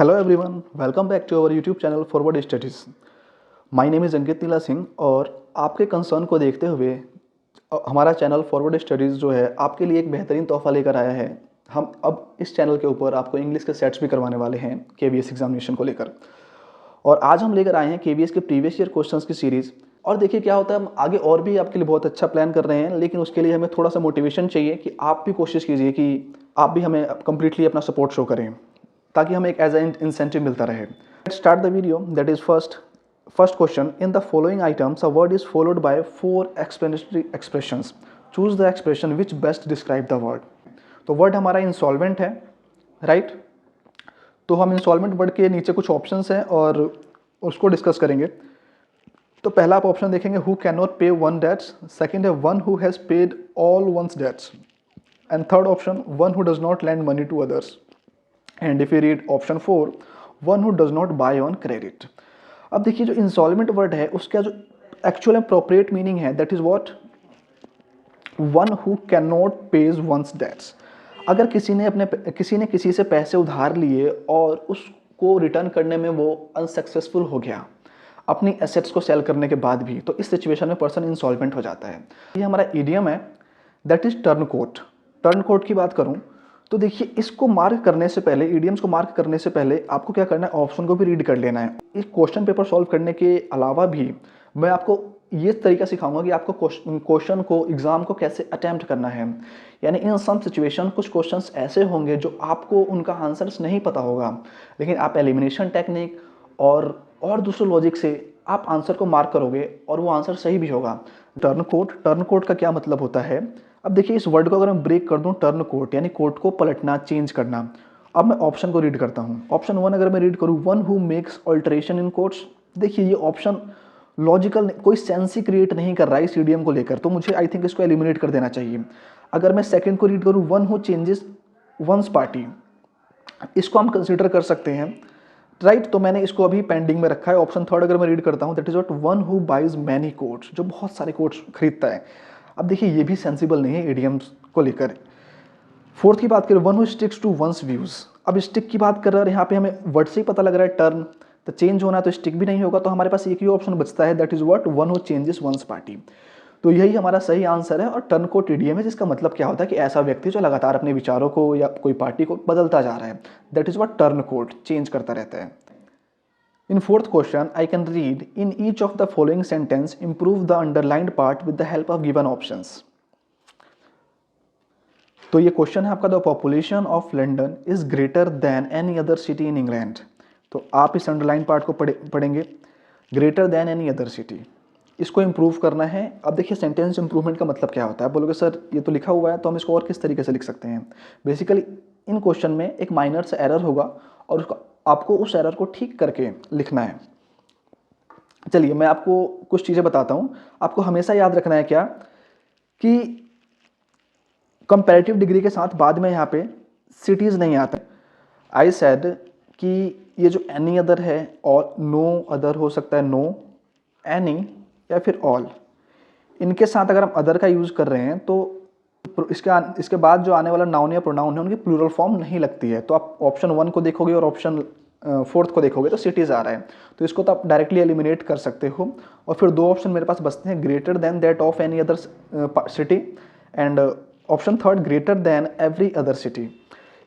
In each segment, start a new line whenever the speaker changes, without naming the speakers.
Hello everyone, welcome back to our YouTube channel forward studies. My name is Ankit Neela Singh और आपके concern को देखते हुए हमारा चैनल फॉरवर्ड स्टडीज़ जो है आपके लिए एक बेहतरीन तोहफा लेकर आया है। हम अब इस चैनल के ऊपर आपको इंग्लिश के सेट्स भी करवाने वाले हैं केवीएस एग्जामिनेशन को लेकर। और आज हम लेकर आए हैं केवीएस के प्रीवियस ईयर क्वेश्चंस की सीरीज़। और देखिए क्या होता है, हम आगे और भी आपके लिए बहुत अच्छा प्लान कर रहे हैं, लेकिन उसके लिए हमें थोड़ा सा मोटिवेशन चाहिए कि आप भी कोशिश कीजिए कि आप भी हमें कंप्लीटली अपना सपोर्ट शो करें ताकि हमें एक एज एन इंसेंटिव मिलता रहे। Let's start the video. That is first question. In the following items a word is followed by 4 explanatory expressions. Choose the expression which best describe the word. तो word हमारा insolvent है, right? तो हम insolvent word के नीचे कुछ options हैं और उसको डिस्कस करेंगे। तो पहला आप ऑप्शन देखेंगे, who can not pay one debts. Second है one who has paid all one's debts. And third option, one who does not lend money to others. And if you read option 4, one who does not buy on credit. अब देखिए जो insolvent word है उसका जो actual appropriate meaning है that is what, one who can not pays one's debts. अगर किसी ने किसी से पैसे उधार लिए और उसको रिटर्न करने में वो अनसक्सेसफुल हो गया अपनी एसेट्स को सेल करने के बाद भी, तो इस सिचुएशन में पर्सन इंसॉल्वेंट हो जाता है। ये हमारा इडियम है, that is turncoat. Turncoat की बात करूं तो देखिए इसको मार्क करने से पहले, इडियम्स को मार्क करने से पहले आपको क्या करना है, ऑप्शन को भी रीड कर लेना है। इस क्वेश्चन पेपर सॉल्व करने के अलावा भी मैं आपको ये तरीका सिखाऊंगा कि आपको क्वेश्चन को, एग्जाम को कैसे अटेम्प्ट करना है। यानी इन सम सिचुएशन कुछ क्वेश्चंस ऐसे होंगे जो आपको उनका आंसर्स नहीं पता होगा, लेकिन आप एलिमिनेशन टेक्निक और दूसरे लॉजिक से आप आंसर को मार्क करोगे और वो आंसर सही भी होगा। टर्न कोट का क्या मतलब होता है? अब देखिए इस वर्ड को अगर मैं ब्रेक कर दूं, टर्न कोट यानी कोट को पलटना, चेंज करना। अब मैं ऑप्शन को रीड करता हूं। ऑप्शन 1 अगर मैं रीड करूं, one who makes alteration in quotes. देखिए ये ऑप्शन लॉजिकल, कोई सेंस ही क्रिएट नहीं कर रहा है इस इडियम को लेकर, तो मुझे आई थिंक इसको एलिमिनेट कर देना चाहिए। अगर मैं सेकंड को रीड करूं, one who changes one's party, इसको हम कंसीडर कर सकते हैं, राइट? तो मैंने इसको अभी पेंडिंग में रखा है। ऑप्शन थर्ड अगर मैं रीड करता हूँ, that is what, one who buys many coats, जो बहुत सारे कोट्स खरीदता है। अब देखिए ये भी सेंसिबल नहीं है इडियम्स को लेकर। फोर्थ की बात करें, one who sticks to one's views. अब स्टिक की बात कर रहा है, यहाँ पे हमें वर्ड से ही पता लग रहा है टर्न, तो चेंज होना तो स्टिक भी नहीं होगा, तो हमारे पास एक ही ऑप्शन बचता है, that is what, one who changes one's party. तो यही हमारा सही आंसर है। और टर्न कोट इडियम है जिसका मतलब क्या होता है कि ऐसा व्यक्ति जो लगातार अपने विचारों को या कोई पार्टी को बदलता जा रहा है, that is what turncoat, change करता रहता है। In fourth question, I can read, in each of the following sentence, improve the underlined part with the help of given options. तो ये क्वेश्चन है आपका, the population of London is greater than any other city in England. तो आप इस underline part को पढ़ेंगे, greater than any other city, इसको इंप्रूव करना है। अब देखिए सेंटेंस इंप्रूवमेंट का मतलब क्या होता है। बोलोगे सर ये तो लिखा हुआ है, तो हम इसको और किस तरीके से लिख सकते हैं? बेसिकली इन क्वेश्चन में एक माइनर सा एरर होगा और उसका आपको उस एरर को ठीक करके लिखना है। चलिए मैं आपको कुछ चीज़ें बताता हूँ। आपको हमेशा याद रखना है क्या, कि कंपैरेटिव डिग्री के साथ बाद में यहाँ पे सिटीज़ नहीं आता। आई सेड कि ये जो एनी अदर है और नो अदर हो सकता है, नो, एनी या फिर ऑल, इनके साथ अगर हम अदर का यूज़ कर रहे हैं तो इसके बाद जो आने वाला नाउन या प्रोनाउन है उनकी प्लूरल फॉर्म नहीं लगती है। तो आप ऑप्शन 1 को देखोगे और ऑप्शन फोर्थ को देखोगे तो सिटीज़ आ रहा है, तो इसको तो आप डायरेक्टली एलिमिनेट कर सकते हो। और फिर दो ऑप्शन मेरे पास बचते हैं, greater than that of any other city and option third, greater than every other city.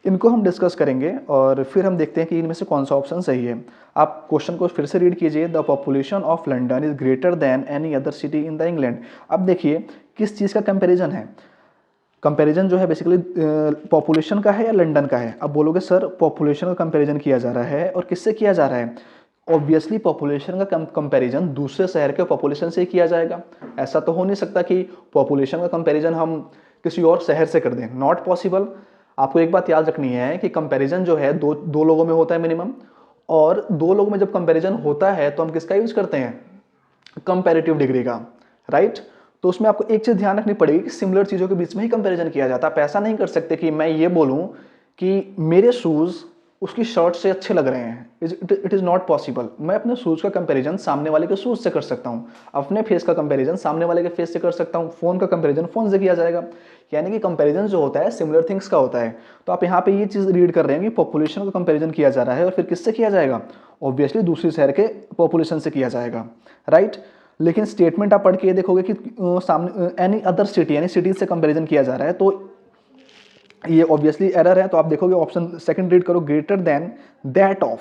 इनको हम डिस्कस करेंगे और फिर हम देखते हैं कि इनमें से कौन सा ऑप्शन सही है। आप क्वेश्चन को फिर से रीड कीजिए, the population of London is greater than any other city in the England. अब देखिए किस चीज़ का कंपेरिजन है। कंपैरिजन जो है बेसिकली पॉपुलेशन का है या लंदन का है। अब बोलोगे सर पॉपुलेशन का कंपैरिजन किया जा रहा है, और किससे किया जा रहा है? ऑब्वियसली पॉपुलेशन का कंपैरिजन दूसरे शहर के पॉपुलेशन से किया जाएगा। ऐसा तो हो नहीं सकता कि पॉपुलेशन का कंपैरिजन हम किसी और शहर से कर दें, नॉट पॉसिबल। आपको एक बात याद रखनी है कि कंपैरिजन जो है दो लोगों में होता है मिनिमम, और दो लोगों में जब कंपैरिजन होता है तो हम किसका यूज करते हैं? कंपैरेटिव डिग्री का, राइट? तो उसमें आपको एक चीज ध्यान रखनी पड़ेगी कि सिमिलर चीजों के बीच में ही कंपैरिजन किया जाता है। आप ऐसा नहीं कर सकते कि मैं ये बोलूं कि मेरे शूज उसकी शर्ट से अच्छे लग रहे हैं, इट इज़ नॉट पॉसिबल। मैं अपने शूज़ का कंपैरिजन सामने वाले के शूज़ से कर सकता हूँ, अपने फेस का कंपैरिजन सामने वाले के फेस से कर सकता हूँ, फ़ोन का कंपैरिजन फ़ोन से किया जाएगा। यानी कि कंपैरिजन जो होता है सिमिलर थिंग्स का होता है। तो आप यहाँ पे ये चीज़ रीड कर रहे हैं कि पॉपुलेशन का कंपैरिजन किया जा रहा है और फिर किससे किया जाएगा? ऑब्वियसली दूसरे शहर के पॉपुलेशन से किया जाएगा, राइट। लेकिन स्टेटमेंट आप पढ़ के ये देखोगे कि सामने एनी अदर सिटी यानी सिटीज से कंपैरिजन किया जा रहा है, तो ये ऑब्वियसली एरर है। तो आप देखोगे ऑप्शन सेकंड रीड करो, greater than that of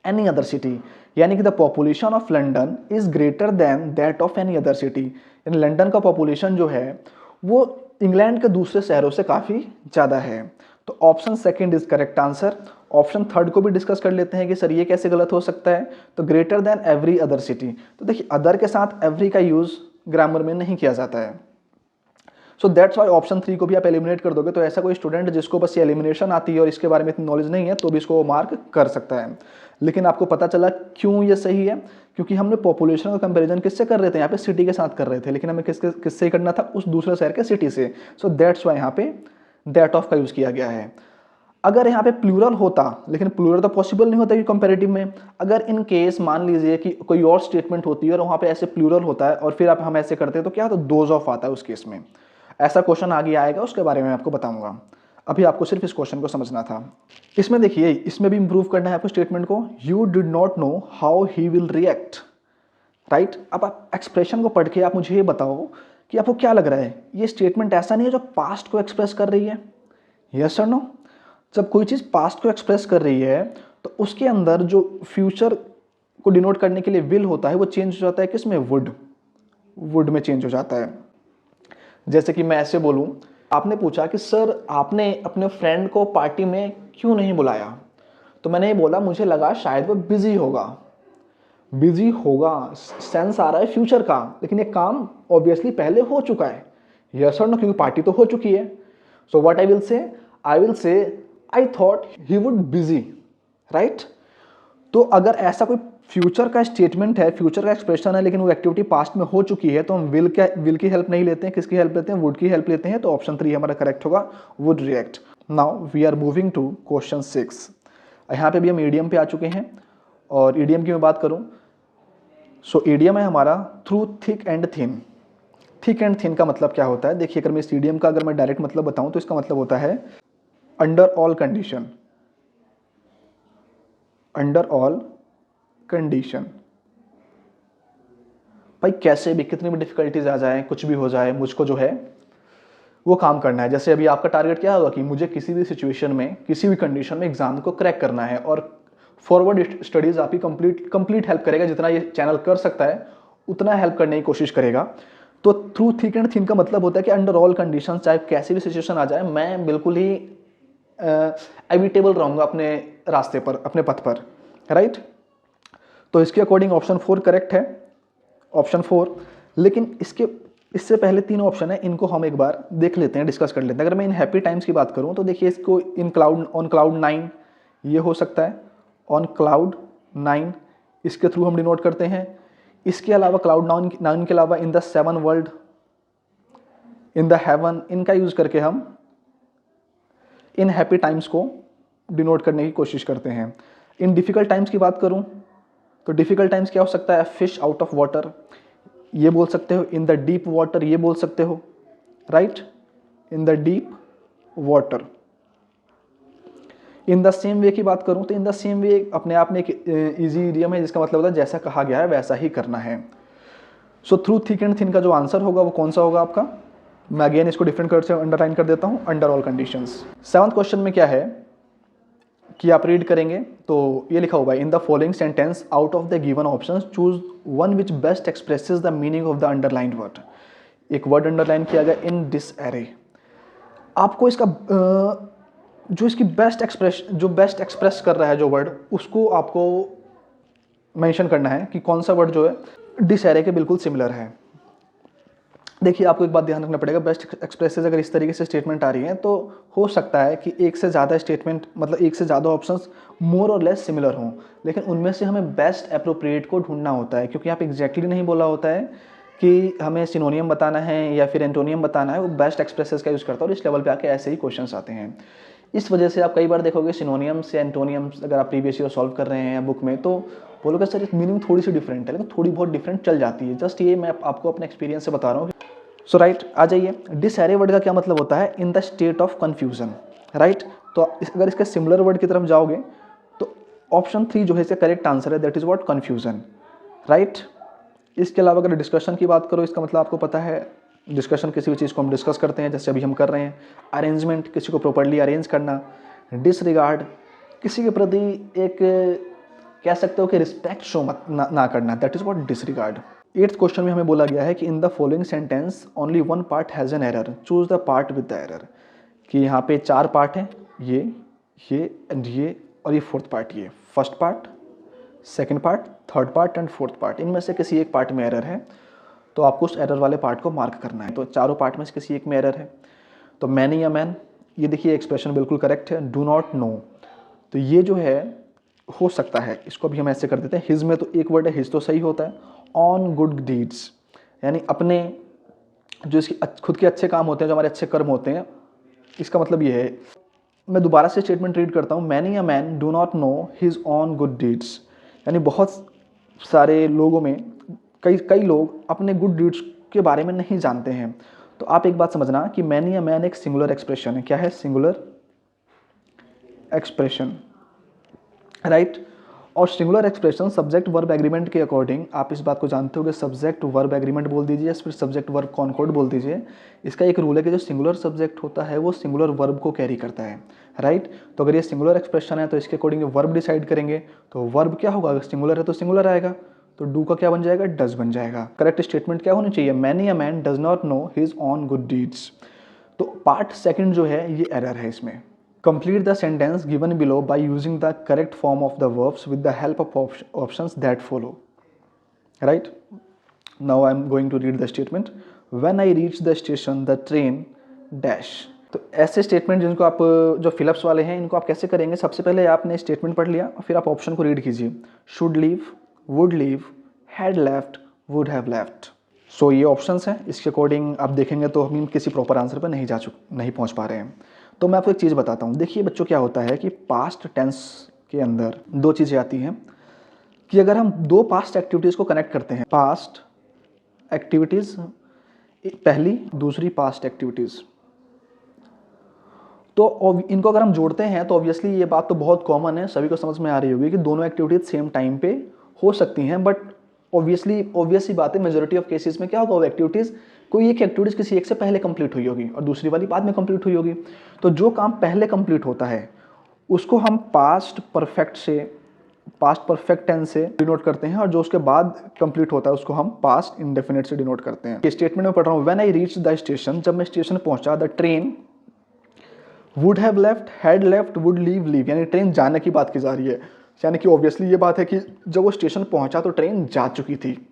any other city, यानी कि the population of London is greater than that of any other city, यानी लंदन का पॉपुलेशन जो है वो इंग्लैंड के दूसरे शहरों से काफ़ी ज़्यादा है। तो option second is correct answer. Option third को भी डिस्कस कर लेते हैं कि सर ये कैसे गलत हो सकता है। तो greater than every other city, तो देखिए अदर के साथ एवरी का यूज़ ग्रामर में नहीं किया जाता है। सो दैट्स वाई ऑप्शन 3 को भी आप एलिमिनेट कर दोगे। तो ऐसा कोई स्टूडेंट जिसको बस ये एलिमिनेशन आती है और इसके बारे में इतनी नॉलेज नहीं है तो भी इसको मार्क कर सकता है। लेकिन आपको पता चला क्यों ये सही है, क्योंकि हमने पॉपुलेशन का कंपैरिजन किससे कर रहे थे, यहाँ पे सिटी के साथ कर रहे थे, लेकिन हमें किससे करना था, उस दूसरे शहर के सिटी से। सो दैट्स वाई यहाँ पे दैट ऑफ का यूज़ किया गया है। अगर यहाँ पे प्लूरल होता, लेकिन प्लूरल तो पॉसिबल नहीं होता कि कंपैरेटिव में, अगर इन केस मान लीजिए कि कोई और स्टेटमेंट होती है और वहाँ पे ऐसे प्लूरल होता है और फिर आप हम ऐसे करते हैं तो क्या, तो दोज ऑफ आता है उस केस में। ऐसा क्वेश्चन आगे आएगा, उसके बारे में आपको बताऊंगा। अभी आपको सिर्फ इस क्वेश्चन को समझना था। इसमें देखिए, इसमें भी इंप्रूव करना है आपको स्टेटमेंट को। You did not know how he will react, right. अब आप एक्सप्रेशन को पढ़ के आप मुझे ये बताओ कि आपको क्या लग रहा है, ये स्टेटमेंट ऐसा नहीं है जो पास्ट को एक्सप्रेस कर रही है, यस और नो। जब कोई चीज़ पास्ट को एक्सप्रेस कर रही है तो उसके अंदर जो फ्यूचर को डिनोट करने के लिए विल होता है वो चेंज हो जाता है, किसमें, वुड में चेंज हो जाता है। जैसे कि मैं ऐसे बोलूं, आपने पूछा कि सर आपने अपने फ्रेंड को पार्टी में क्यों नहीं बुलाया, तो मैंने ये बोला मुझे लगा शायद वो बिजी होगा। बिजी होगा सेंस आ रहा है फ्यूचर का, लेकिन ये काम ऑब्वियसली पहले हो चुका है, यस और नो, क्योंकि पार्टी तो हो चुकी है। So what I will say I thought he would busy, right. तो अगर ऐसा कोई फ्यूचर का स्टेटमेंट है, फ्यूचर का एक्सप्रेशन है, लेकिन वो एक्टिविटी पास्ट में हो चुकी है, तो हम विल की हेल्प नहीं लेते हैं, किसकी हेल्प लेते हैं, वुड की हेल्प लेते हैं। तो ऑप्शन 3 हमारा करेक्ट होगा, would react. Now we are moving to question 6। यहाँ पे भी हम ईडियम पे आ चुके हैं, और ईडियम की मैं बात करूँ, सो ईडियम है हमारा through thick and thin. Thick and thin का मतलब क्या होता है, देखिए अगर मैं इस ईडियम का अगर मैं डायरेक्ट मतलब बताऊँ तो इसका मतलब होता है under all condition, under all condition. भाई कैसे भी, कितनी भी डिफिकल्टीज आ जाए, कुछ भी हो जाए, मुझको जो है वो काम करना है। जैसे अभी आपका टारगेट क्या होगा कि मुझे किसी भी सिचुएशन में, किसी भी कंडीशन में एग्जाम को क्रैक करना है, और फॉरवर्ड स्टडीज आपकी कंप्लीट हेल्प करेगा। जितना ये चैनल कर सकता है उतना हेल्प करने की कोशिश करेगा। तो थ्रू थिक एंड थिन का मतलब होता है कि अंडर ऑल कंडीशन, चाहे कैसी भी सिचुएशन आ जाए, मैं बिल्कुल ही एविटेबल रहूंगा अपने रास्ते पर, अपने पथ पर, राइट। तो इसके अकॉर्डिंग ऑप्शन 4 करेक्ट है, ऑप्शन 4। लेकिन इससे पहले 3 ऑप्शन है, इनको हम एक बार देख लेते हैं, डिस्कस कर लेते हैं। अगर मैं इन हैप्पी टाइम्स की बात करूं तो देखिए इसको ऑन क्लाउड 9 ये हो सकता है, ऑन क्लाउड 9 इसके थ्रू हम डिनोट करते हैं। इसके अलावा क्लाउड 9 के अलावा in the 7 world, in the haven, इनका यूज करके हम इन हैप्पी टाइम्स को डिनोट करने की कोशिश करते हैं। इन डिफ़िकल्ट टाइम्स की बात करूं तो डिफ़िकल्ट टाइम्स क्या हो सकता है, फिश आउट ऑफ वाटर ये बोल सकते हो, इन द डीप वाटर ये बोल सकते हो, right, in the deep water. In the same way की बात करूं तो इन द सेम वे अपने आप में एक इजी इडियम है, जिसका मतलब होता है जैसा कहा गया है वैसा ही करना है। So through thick and thin का जो आंसर होगा वो कौन सा होगा आपका, मैं अगेन इसको डिफरेंट कलर से अंडरलाइन कर देता हूं, under all conditions. 7th question में क्या है कि आप रीड करेंगे तो ये लिखा हुआ है, in the following sentence out of the given options choose one which best expresses the meaning of the underlined word. एक वर्ड अंडरलाइन किया गया, इन दिस एरे। आपको इसका जो इसकी बेस्ट एक्सप्रेस कर रहा है जो वर्ड, उसको आपको मेंशन करना है कि कौन सा वर्ड जो है डिस एरे के बिल्कुल सिमिलर है। देखिए आपको एक बात ध्यान रखना पड़ेगा, बेस्ट एक्सप्रेसेस अगर इस तरीके से स्टेटमेंट आ रही हैं तो हो सकता है कि एक से ज़्यादा स्टेटमेंट, मतलब एक से ज़्यादा ऑप्शंस मोर और लेस सिमिलर हों, लेकिन उनमें से हमें बेस्ट अप्रोप्रिएट को ढूंढना होता है, क्योंकि यहाँ पे एग्जैक्टली नहीं बोला होता है कि हमें सिनोनियम बताना है या फिर एंटोनियम बताना है। वो बेस्ट एक्सप्रेसेस का यूज़ करता है और इस लेवल पे आके ऐसे ही क्वेश्चंस आते हैं। इस वजह से आप कई बार देखोगे सिनोनियम्स या एंटोनियम्स अगर आप प्रीवियस ईयर सॉल्व कर रहे हैं बुक में, तो बोलोगे सर इस मीनिंग थोड़ी सी डिफरेंट है, लेकिन थोड़ी बहुत डिफरेंट चल जाती है। जस्ट ये मैं आपको अपने एक्सपीरियंस से बता रहा हूँ। सो राइट, आ जाइए। डिसहैरे वर्ड का क्या मतलब होता है? In the state of confusion, right. तो अगर इसके सिमिलर वर्ड की तरफ जाओगे तो ऑप्शन 3 जो है इसका करेक्ट आंसर है, that is what, confusion, right. इसके अलावा अगर डिस्कशन की बात करो, इसका मतलब आपको पता है डिस्कशन किसी भी चीज़ को हम डिस्कस करते हैं, जैसे अभी हम कर रहे हैं। अरेंजमेंट, किसी को प्रॉपर्ली अरेंज करना। डिसरिगार्ड, किसी के प्रति एक कह सकते हो कि रिस्पेक्ट शो मत ना करना, that is what disregard. 8th question में हमें बोला गया है कि in the following sentence only one part has an error, choose the part with the error. कि यहाँ पे 4 पार्ट हैं, ये एंड ये और ये 4th पार्ट, ये first part, second part, third part and 4th part. इनमें से किसी एक पार्ट में एरर है, तो आपको उस एरर वाले पार्ट को मार्क करना है। तो चारों पार्ट में से किसी एक में एरर है। तो मैनी या मैन, ये देखिए एक्सप्रेशन बिल्कुल करेक्ट है। डू नॉट नो, तो ये जो है हो सकता है, इसको भी हम ऐसे कर देते हैं। हिज में तो एक वर्ड है, हिज तो सही होता है। ऑन गुड डीड्स, यानी अपने जो इसके खुद के अच्छे काम होते हैं, जो हमारे अच्छे कर्म होते हैं, इसका मतलब ये है। मैं दोबारा से स्टेटमेंट रीड करता हूँ। Many a man do not know his on good deeds, यानी बहुत सारे लोगों में कई लोग अपने गुड डीड्स के बारे में नहीं जानते हैं। तो आप एक बात समझना कि मैनी अ मैन एक सिंगुलर एक्सप्रेशन है। क्या है? Singular expression, right. और singular expression subject verb agreement के अकॉर्डिंग, आप इस बात को जानते हो कि सब्जेक्ट वर्ब एग्रीमेंट बोल दीजिए, फिर सब्जेक्ट वर्ब कॉनकॉर्ड बोल दीजिए। इसका एक रूल है कि जो सिंगुलर सब्जेक्ट होता है वो सिंगुलर वर्ब को कैरी करता है, राइट। तो अगर ये सिंगुलर एक्सप्रेशन है तो इसके अकॉर्डिंग वर्ब डिसाइड करेंगे। तो वर्ब क्या होगा? अगर सिंगुलर है तो सिंगुलर आएगा, तो डू का क्या बन जाएगा? डज बन जाएगा। करेक्ट स्टेटमेंट क्या होनी चाहिए? Many a man does not know his on good deeds. तो पार्ट सेकंड जो है ये एरर है इसमें। Complete the sentence given below by using the correct form of the verbs with the help of options that follow. Right? Now I am going to read the statement. When I reached the station, the train dash. तो ऐसे statement जिनको आप जो fill-ups वाले हैं इनको आप कैसे करेंगे? सबसे पहले आपने स्टेटमेंट पढ़ लिया और फिर आप ऑप्शन को रीड कीजिए। Should leave, would leave, had left, would have left. So ये ऑप्शंस हैं, इसके अकॉर्डिंग आप देखेंगे तो हम किसी प्रॉपर आंसर पर नहीं पहुंच पा रहे हैं। तो मैं आपको एक चीज़ बताता हूँ। देखिए बच्चों, क्या होता है कि पास्ट टेंस के अंदर 2 चीज़ें आती हैं कि अगर हम 2 पास्ट एक्टिविटीज़ को कनेक्ट करते हैं, पास्ट एक्टिविटीज़ पहली, दूसरी पास्ट एक्टिविटीज़, तो इनको अगर हम जोड़ते हैं तो ऑब्वियसली ये बात तो बहुत कॉमन है, सभी को समझ में आ रही होगी कि दोनों एक्टिविटीज़ सेम टाइम पे हो सकती हैं। बट ऑब्वियस ही बात है, मेजोरिटी ऑफ केसेस में क्या होगा, वो एक्टिविटीज़ कोई एक एक्टिविटीज़ किसी एक से पहले कंप्लीट हुई होगी और दूसरी वाली बाद में कंप्लीट हुई होगी। तो जो काम पहले कंप्लीट होता है उसको हम पास्ट परफेक्ट टेंस से डिनोट करते हैं, और जो उसके बाद कंप्लीट होता है उसको हम पास्ट इंडेफिनिट से डिनोट करते हैं। स्टेटमेंट में पढ़ रहा हूँ। When I reach the station, जब मैं स्टेशन पहुंचा, the train would have left, had left, would leave, यानी ट्रेन जाने की बात की जा रही है। यानी कि ऑब्वियसली ये बात है कि जब वो स्टेशन पहुंचा तो ट्रेन जा चुकी थी,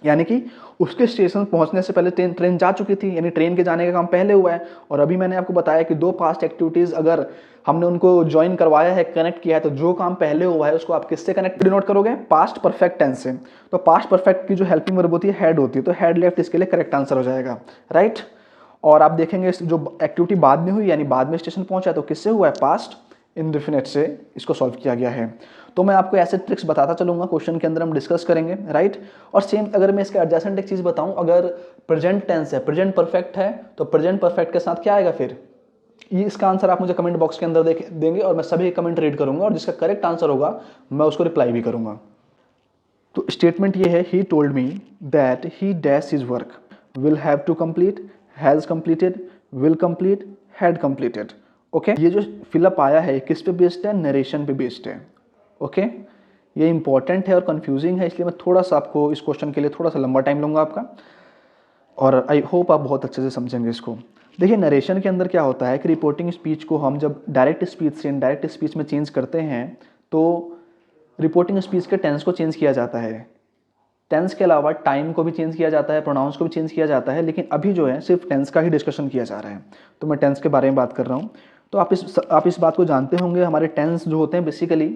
यानी कि उसके स्टेशन पहुंचने से पहले ट्रेन जा चुकी थी, यानी ट्रेन के जाने का काम पहले हुआ है। और अभी मैंने आपको बताया कि 2 पास्ट एक्टिविटीज़ अगर हमने उनको ज्वाइन करवाया है, कनेक्ट किया है, तो जो काम पहले हुआ है उसको आप किससे कनेक्ट डिनोट करोगे? पास्ट परफेक्ट टेंस से। तो पास्ट परफेक्ट की जो हेल्पिंग वर्ब होती है हैड होती है, तो हैड लेफ्ट इसके लिए करेक्ट आंसर हो जाएगा, राइट। और आप देखेंगे जो एक्टिविटी बाद में हुई, यानी बाद में स्टेशन पहुंचा, तो किससे हुआ है? पास्ट इंडेफिनिट से इसको सॉल्व किया गया है। तो मैं आपको ऐसे ट्रिक्स बताता चलूंगा, क्वेश्चन के अंदर हम डिस्कस करेंगे, राइट। और सेम अगर मैं इसके एडजेसेंट एक चीज़ बताऊं, अगर प्रेजेंट टेंस है, प्रेजेंट परफेक्ट है, तो प्रेजेंट परफेक्ट के साथ क्या आएगा फिर? ये इसका आंसर आप मुझे कमेंट बॉक्स के अंदर देंगे और मैं सभी कमेंट रीड करूंगा, और जिसका करेक्ट आंसर होगा मैं उसको रिप्लाई भी करूंगा। तो स्टेटमेंट ये है, he told me that he dash his work, will have to complete, has completed, will complete, had completed. Okay, ये जो फिलअप आया है किस पे बेस्ड है? नरेशन पे बेस्ड है। ओके, ये इंपॉर्टेंट है और कंफ्यूजिंग है, इसलिए मैं थोड़ा सा आपको इस क्वेश्चन के लिए थोड़ा सा लंबा टाइम लूँगा आपका, और आई होप आप बहुत अच्छे से समझेंगे इसको। देखिए नरेशन के अंदर क्या होता है कि रिपोर्टिंग स्पीच को हम जब डायरेक्ट स्पीच से इनडायरेक्ट स्पीच में चेंज करते हैं तो रिपोर्टिंग स्पीच के टेंस को चेंज किया जाता है। टेंस के अलावा टाइम को भी चेंज किया जाता है, प्रोनाउंस को भी चेंज किया जाता है, लेकिन अभी जो है सिर्फ टेंस का ही डिस्कशन किया जा रहा है, तो मैं टेंस के बारे में बात कर रहा हूँ। तो आप इस बात को जानते होंगे, हमारे टेंस जो होते हैं बेसिकली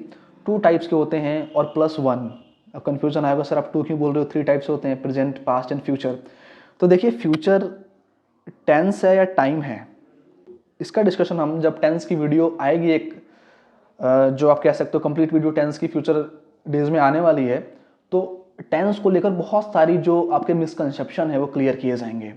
2 टाइप्स के होते हैं और +1। अब कन्फ्यूजन आएगा, सर आप 2 क्यों बोल रहे हो? 3 टाइप्स होते हैं, प्रेजेंट, पास्ट एंड फ्यूचर। तो देखिए फ्यूचर टेंस है या टाइम है? इसका डिस्कशन हम जब टेंस की वीडियो आएगी एक जो आप कह सकते हो कंप्लीट वीडियो टेंस की फ्यूचर डेज में आने वाली है, तो टेंस को लेकर बहुत सारी जो आपके मिसकंसेप्शन है वो क्लियर किए जाएंगे।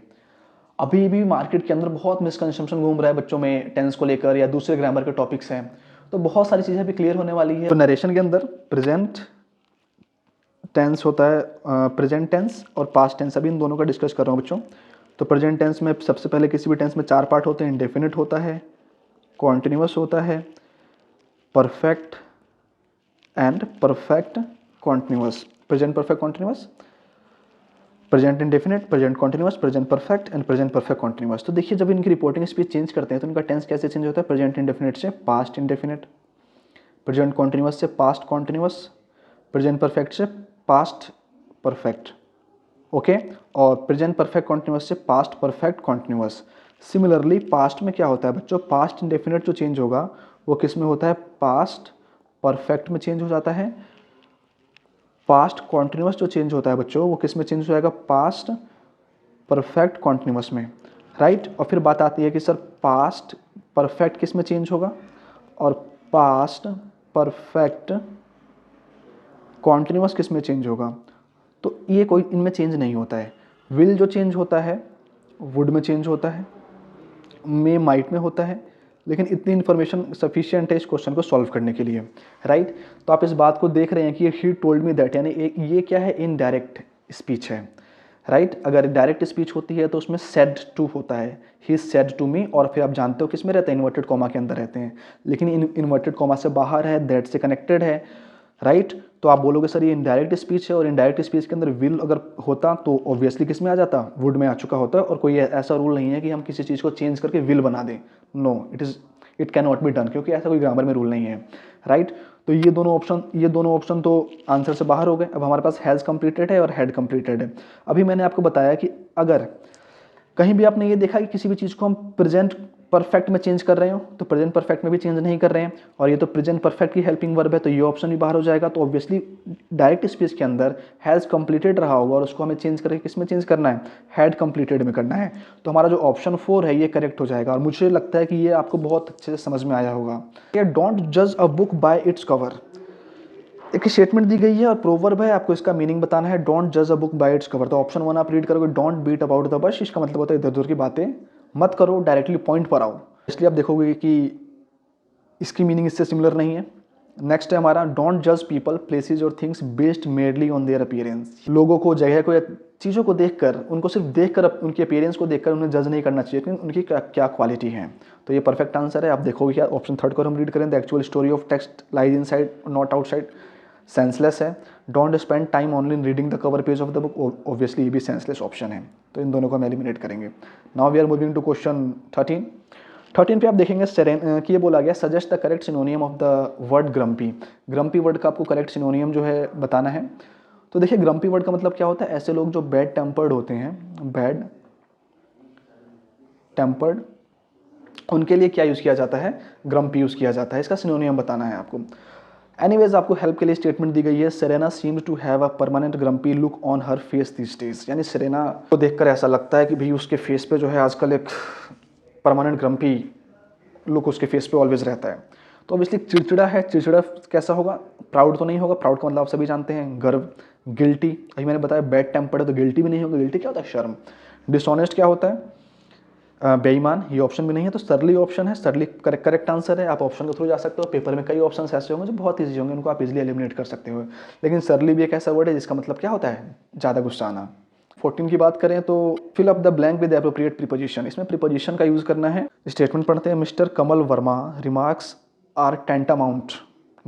अभी भी मार्केट के अंदर बहुत मिसकंसेप्शन घूम रहा है बच्चों में टेंस को लेकर या दूसरे ग्रामर के टॉपिक्स हैं, तो बहुत सारी चीज़ें अभी क्लियर होने वाली है। तो नरेशन के अंदर प्रेजेंट टेंस होता है, प्रेजेंट टेंस और पास्ट टेंस, अभी इन दोनों का डिस्कस कर रहा हूँ बच्चों। तो प्रेजेंट टेंस में सबसे पहले किसी भी टेंस में 4 पार्ट होते हैं। इंडेफिनिट होता है, कॉन्टिन्यूअस होता है, perfect and perfect continuous, present perfect continuous, present indefinite, present continuous, present perfect and present perfect continuous. तो देखिए जब इनकी रिपोर्टिंग स्पीच चेंज करते हैं तो इनका टेंस कैसे चेंज होता है, प्रेजेंट इंडेफिनिट से पास्ट इंडेफिनिट, प्रेजेंट कॉन्टिन्यूअस से पास्ट कॉन्टिन्यूअस, प्रेजेंट परफेक्ट से पास्ट परफेक्ट, ओके, और प्रेजेंट परफेक्ट कॉन्टिन्यूअस से past perfect continuous. Similarly past में क्या होता है बच्चों, पास्ट इंडेफिनिट जो चेंज होगा वो किस में होता है, पास्ट परफेक्ट में चेंज हो जाता है। पास्ट कॉन्टिन्यूअस जो चेंज होता है बच्चों वो किस में चेंज हो जाएगा, पास्ट परफेक्ट कॉन्टिन्यूअस में, राइट। और फिर बात आती है कि सर पास्ट परफेक्ट किस में चेंज होगा, और पास्ट परफेक्ट कॉन्टिन्यूअस किस में चेंज होगा। तो ये कोई इनमें चेंज नहीं होता है। विल जो चेंज होता है वुड में चेंज होता है, मे माइट में होता है, लेकिन इतनी इन्फॉर्मेशन सफिशिएंट है इस क्वेश्चन को सॉल्व करने के लिए, राइट। तो आप इस बात को देख रहे हैं कि ही टोल्ड मी दैट, यानी ये क्या है, इनडायरेक्ट स्पीच है, राइट। अगर डायरेक्ट स्पीच होती है तो उसमें सेड टू होता है, ही सेड टू मी, और फिर आप जानते हो किस में रहते हैं, इन्वर्टेड कॉमा के अंदर रहते हैं, लेकिन इन्वर्टेड कॉमा से बाहर है, दैट से कनेक्टेड है, राइट। तो आप बोलोगे सर ये इनडायरेक्ट स्पीच है, और इनडायरेक्ट स्पीच के अंदर विल अगर होता तो ऑब्वियसली किस में आ जाता, वुड में आ चुका होता, और कोई ऐसा रूल नहीं है कि हम किसी चीज़ को चेंज करके विल बना दें, no, it can not be done, क्योंकि ऐसा कोई ग्रामर में रूल नहीं है, राइट। तो ये दोनों ऑप्शन तो आंसर से बाहर हो गए। अब हमारे पास हैज़ कंप्लीटेड है और हैड कंप्लीटेड है। अभी मैंने आपको बताया कि अगर कहीं भी आपने ये देखा कि किसी भी चीज़ को हम प्रेजेंट परफेक्ट में चेंज कर रहे हो तो प्रेजेंट परफेक्ट में भी चेंज नहीं कर रहे हैं, और ये तो प्रेजेंट परफेक्ट की हेल्पिंग वर्ब है, तो ये ऑप्शन भी बाहर हो जाएगा। तो ऑब्वियसली डायरेक्ट स्पीच के अंदर हैज़ कंप्लीटेड रहा होगा और उसको हमें चेंज करके किस में चेंज करना है, हैड कंप्लीटेड में करना है। तो हमारा जो ऑप्शन 4 है ये करेक्ट हो जाएगा, और मुझे लगता है कि ये आपको बहुत अच्छे से समझ में आया होगा। ये डोंट जज a book by its cover, एक स्टेटमेंट दी गई है और प्रोवर्ब है, आपको इसका मीनिंग बताना है। डोंट जज a book by its cover, तो ऑप्शन 1 आप रीड करोगे, don't beat about the bush, इसका मतलब होता है इधर उधर की बातें मत करो, डायरेक्टली पॉइंट पर आओ। इसलिए आप देखोगे कि इसकी मीनिंग इससे सिमिलर नहीं है। नेक्स्ट है हमारा, डोंट जज पीपल प्लेसेस और things based medley on their appearance, लोगों को, जगह को या चीज़ों को देखकर, उनको सिर्फ देखकर, उनकी अपीयरेंस को देखकर उन्हें जज नहीं करना चाहिए कि उनकी क्या क्वालिटी है। तो ये परफेक्ट आंसर है। आप देखोगे क्या, ऑप्शन 3 को हम रीड करें, the actual story of text lies inside not outside, senseless है। Don't spend time only in reading the cover page of the book, obviously ये भी सेंसलेस ऑप्शन है। तो इन दोनों को हम एलिमिनेट करेंगे। Now we are moving to question 13 पे आप देखेंगे कि ये बोला गया, suggest the correct synonym of the word grumpy. Grumpy word का आपको करेक्ट सिनोनियम जो है बताना है। तो देखिए ग्रम्पी वर्ड का मतलब क्या होता है, ऐसे लोग जो बैड टेम्पर्ड होते हैं, बैड टेम्पर्ड, उनके लिए क्या यूज़ किया जाता है, ग्रम्पी यूज़ किया जाता है। इसका सिनोनियम बताना है आपको। एनीवेज आपको हेल्प के लिए स्टेटमेंट दी गई है, Serena seems to have a permanent grumpy look on her face these days, यानी सेरेना को देखकर ऐसा लगता है कि भाई उसके फेस पे जो है आजकल एक परमानेंट ग्रम्पी लुक उसके फेस पे ऑलवेज रहता है। तो ऑब्वियसली चिड़चिड़ा है, चिड़चिड़ा कैसा होगा, प्राउड तो नहीं होगा, प्राउड का मतलब आप सभी जानते हैं गर्व। गिल्टी, अभी मैंने बताया बैड टेम्पर्ड है तो गिल्टी भी नहीं होगा, गिल्टी क्या होता है, शर्म। डिसऑनेस्ट क्या होता है, बेईमान, ये ऑप्शन भी नहीं है, तो सरली ऑप्शन है, सरली करेक्ट आंसर है। आप ऑप्शन के थ्रू जा सकते हो, पेपर में कई ऑप्शन ऐसे होंगे जो बहुत ईजी होंगे, उनको आप इजीली एलिमिनेट कर सकते हो। लेकिन सरली भी एक ऐसा वर्ड है जिसका मतलब क्या होता है, ज़्यादा गुस्सा आना। 14 की बात करें तो fill up the blank with appropriate preposition, इसमें प्रीपोजिशन का यूज़ करना है। स्टेटमेंट पढ़ते हैं, mister Kamal Verma remarks are tantamount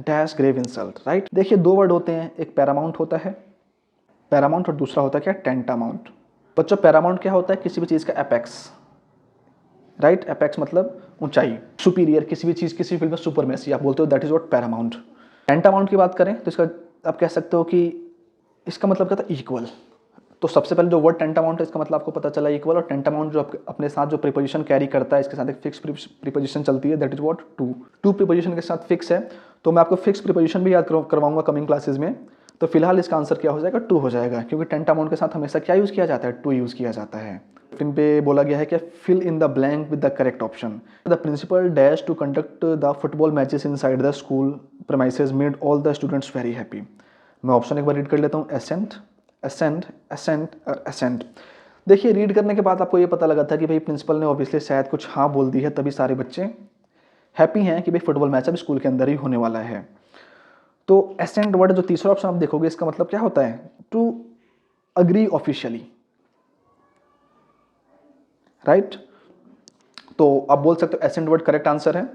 dash grave insult, right. देखिए 2 वर्ड होते हैं, एक पैरामाउंट होता है, पैरामाउंट, और दूसरा होता है क्या, टेंटामाउंट। बच्चों पैरामाउंट क्या होता है, किसी भी चीज़ का एपेक्स, राइट। एपेक्स मतलब ऊंचाई, सुपीरियर, किसी भी चीज़ किसी फील्ड में सुपरमेसी, आप बोलते हो दैट इज व्हाट पैरामाउंट। टेंटामाउंट की बात करें तो इसका आप कह सकते हो कि इसका मतलब क्या था, इक्वल। तो सबसे पहले जो वर्ड टेंटामाउंट है इसका मतलब आपको पता चला इक्वल, और टेंटामाउंट जो अपने साथ जो प्रीपोजिशन कैरी करता है, इसके साथ एक फिक्स प्रीपोजिशन चलती है, that is what, to preposition के साथ फिक्स है। तो मैं आपको फिक्स प्रीपोजिशन भी याद करवाऊंगा कमिंग क्लासेज में। तो फिलहाल इसका आंसर क्या हो जाएगा, टू हो जाएगा, क्योंकि टेंटामाउंट के साथ हमेशा क्या यूज़ किया जाता है, टू यूज़ किया जाता है। 15 पे बोला गया है कि fill in the blank with the correct option. The principal dash to conduct the football matches inside the school premises made all the students very happy. मैं ऑप्शन एक बार रीड कर लेता हूँ, एसेंट, एसेंट, एसेंट और assent. देखिए read करने के बाद आपको ये पता लगा था कि भाई प्रिंसिपल ने ऑब्वियसली शायद कुछ हाँ बोल दी है, तभी सारे बच्चे हैप्पी हैं कि भाई फुटबॉल मैच अब स्कूल के अंदर ही होने वाला है। तो एसेंट वर्ड जो तीसरा ऑप्शन आप देखोगे, इसका मतलब क्या होता है? To agree officially, right. तो आप बोल सकते हो एसेंट वर्ड करेक्ट आंसर है।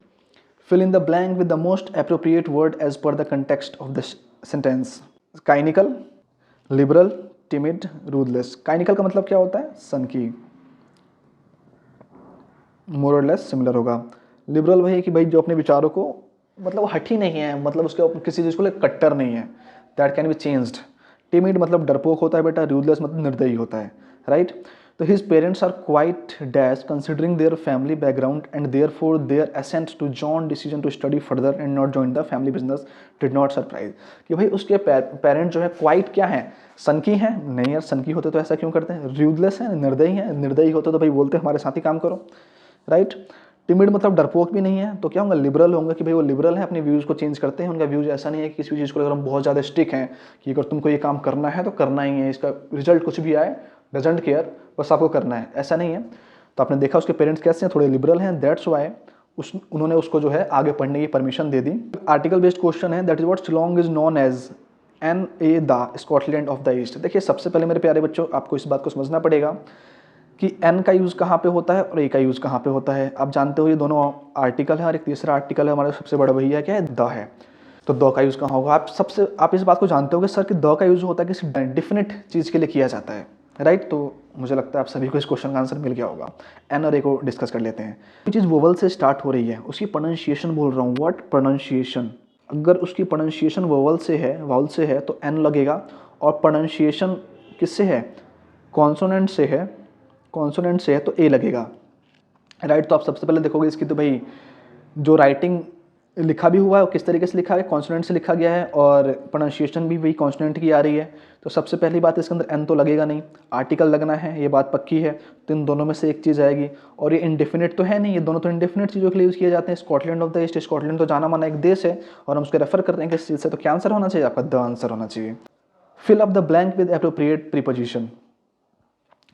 Fill in the blank with the most appropriate word as per the context of the sentence. Cynical, liberal, timid, ruthless. Cynical का मतलब क्या होता है? सनकी, मोर और लेस सिमिलर होगा। लिबरल वही है कि भाई जो अपने विचारों को मतलब हठी नहीं है, मतलब उसके किसी चीज़ को लिए कट्टर नहीं है, that can be changed. Timid मतलब डरपोक होता है बेटा, रूथलेस मतलब निर्दयी होता है, राइट। तो his parents are quite dash considering their family background and their for their assent to John decision to study further and not join the family business did not surprise. कि भाई उसके parent जो है quite क्या है? सनकी है? नहीं यार, सनकी होते तो ऐसा क्यों करते हैं। रूथलेस है? निर्दयी है? निर्दयी होते तो भाई बोलते हमारे साथ ही काम करो, राइट। टिमिड मतलब डरपोक भी नहीं है, तो क्या होगा? लिबरल होंगे कि भाई वो लिबरल है, अपने व्यूज़ को चेंज करते हैं। उनका व्यूज़ ऐसा नहीं है कि किसी भी चीज़ को लेकर हम बहुत ज़्यादा स्ट्रिक्ट हैं कि अगर तुमको ये काम करना है तो करना ही है, इसका रिजल्ट कुछ भी आए डजंट केयर, बस आपको करना है, ऐसा नहीं है। तो आपने देखा उसके पेरेंट्स कैसे हैं, थोड़े लिबरल हैं, दैट्स वाई उन्होंने उसको जो है आगे पढ़ने की परमिशन दे दी। आर्टिकल बेस्ड क्वेश्चन है, that is what Shillong is known as an a the Scotland of the east. देखिए सबसे पहले मेरे प्यारे बच्चों, आपको इस बात को समझना पड़ेगा कि एन का यूज़ कहाँ पे होता है और ए का यूज़ कहाँ पे होता है। आप जानते हो ये दोनों आर्टिकल है, और एक तीसरा आर्टिकल है हमारा सबसे बड़ा भैया क्या है? द है। तो द का यूज़ कहाँ होगा? आप इस बात को जानते हो कि सर कि द का यूज़ होता है किसी डेफिनेट चीज़ के लिए किया जाता है, राइट। तो मुझे लगता है आप सभी को इस क्वेश्चन का आंसर मिल गया होगा। एन और ए को डिस्कस कर लेते हैं। कोई चीज़ वोवल से स्टार्ट हो रही है, उसकी प्रोनाउंसिएशन बोल रहा हूँ, व्हाट प्रोनाउंसिएशन। अगर उसकी प्रोनाउंसिएशन वोवल से है, वाउल से है तो एन लगेगा, और प्रोनाउंसिएशन किससे है? कॉन्सोनेंट से है, कॉन्सोनेंट से है तो ए लगेगा, राइट। तो आप सबसे पहले देखोगे इसकी तो भाई जो राइटिंग लिखा भी हुआ है वो किस तरीके से लिखा है? कॉन्सोनेंट से लिखा गया है, और प्रोनाउंसिएशन भी वही कॉन्सोनेंट की आ रही है। तो सबसे पहली बात इसके अंदर एन तो लगेगा नहीं, आर्टिकल लगना है, ये बात पक्की है। तो इन दोनों में से एक चीज़ आएगी, और ये इंडेफिनिट तो है नहीं, ये दोनों तो इंडेफिनिट चीज़ों के लिए यूज़ किए जाते हैं। Scotland of the east, Scotland तो जाना माना एक देश है, और हम उसको रेफर करते हैं किस चीज़ से, तो क्या आंसर होना चाहिए आपका? द आंसर होना चाहिए। Fill up the blank with appropriate preposition.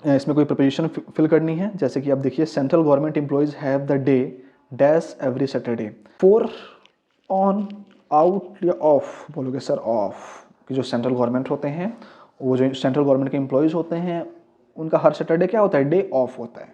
इसमें कोई प्रिपोजिशन फिल करनी है, जैसे कि आप देखिए central government employees have the day dash every Saturday. For, on, out या ऑफ बोलोगे सर? ऑफ। कि जो सेंट्रल गवर्नमेंट होते हैं, वो जो सेंट्रल गवर्नमेंट के एम्प्लॉइज होते हैं, उनका हर सैटरडे क्या होता है? डे ऑफ होता है,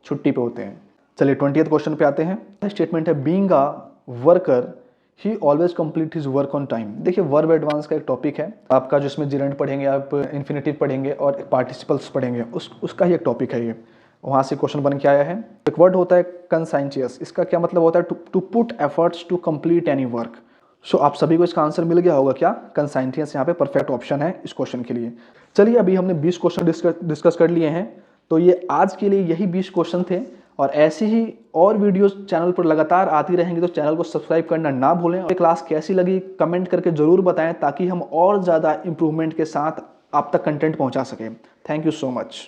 छुट्टी पे होते हैं। चलिए 20th क्वेश्चन पे आते हैं। स्टेटमेंट है being a worker he always complete his work on time. देखिए वर्ब एडवांस का एक टॉपिक है आपका, जिसमें जिरेंट पढ़ेंगे, आप इन्फिनेटिव पढ़ेंगे और पार्टिसिपल्स पढ़ेंगे, उसका ही एक टॉपिक है ये। वहाँ से क्वेश्चन बन के आया है। एक वर्ड होता है कंसाइंटियस, इसका क्या मतलब होता है? To put efforts to complete any work. So आप सभी को इसका आंसर मिल गया होगा क्या? कंसाइंटियस यहाँ पे परफेक्ट ऑप्शन है इस क्वेश्चन के लिए। चलिए अभी हमने 20 क्वेश्चन डिस्कस कर लिए हैं, तो ये आज के लिए यही 20 क्वेश्चन थे, और ऐसे ही और वीडियोस चैनल पर लगातार आती रहेंगी, तो चैनल को सब्सक्राइब करना ना भूलें। और क्लास कैसी लगी कमेंट करके ज़रूर बताएं, ताकि हम और ज़्यादा इम्प्रूवमेंट के साथ आप तक कंटेंट पहुंचा सकें। Thank you so much.